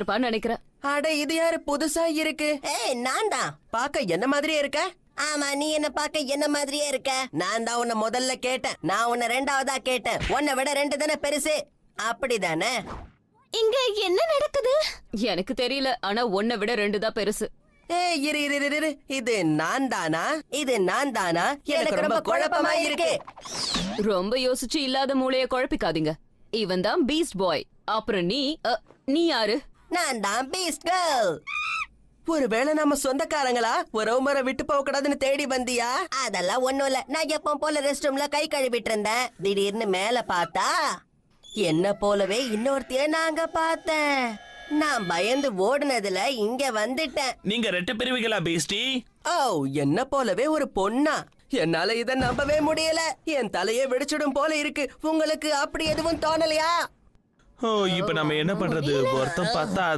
இருப்பான்னு நினைக்கிறேன். அட இது யாரு புதுசா இருக்கு? ஏய் நான் தான். பாக்க என்ன மாதிரியே இருக்க? ஆமா, நீ என்ன பார்க்க என்ன மாதிரியே இருக்க. நான் தான் உன்னை முதல்ல கேட்டேன், நான் உன்னை ரெண்டாவதா கேட்டேன். உன்னை விட 2 தானே பெருசு, அப்படிதானே? இங்க என்ன நடக்குது? எனக்கு தெரியல, ஆனா 1 விட 2 தான் பெருசு. ஏய் இரு இரு இரு, இரு. இது நான் தானா? இது நான் தானா? எனக்கு ரொம்ப குழப்பமா இருக்கு. ரொம்ப யோசிச்சு இல்லாத மூளைய குழப்பிக்காதீங்க. இவன் தான் பீஸ்ட் பாய். அப்புறம் நீ யாரு? நான் தான் பீஸ்ட் கேர்ள். ஒருவேளை நம்ம சொந்தக்காரங்களா? ஒரு முறை விட்டு போக கூடாதுன்னு தேடி வந்தியா? அதெல்லாம் ஒண்ணும் இல்ல. நான் எப்பவும் போல ரெஸ்ட் ரூம்ல கை கழுவிட்டு இருந்தேன். திடீர்னு மேல பார்த்தா என்ன போலவே இன்னொருத்தைய நாங்க பார்த்தேன். நான் பயந்து ஓடுனதுல இங்க வந்துட்டேன். நீங்க ரெட்டை பிரிவுகளா பீஸ்டி? ஓ, என்ன போலவே ஒரு பொண்ணா? என்னால இத நம்பவே முடியல. என் தலையே வெடிச்சிடும் போல இருக்கு. உங்களுக்கு அப்படி எதுவும் தோணலையா? ஓ, இப்ப நம்ம என்ன பண்றது? ஒருத்தன் பார்த்தா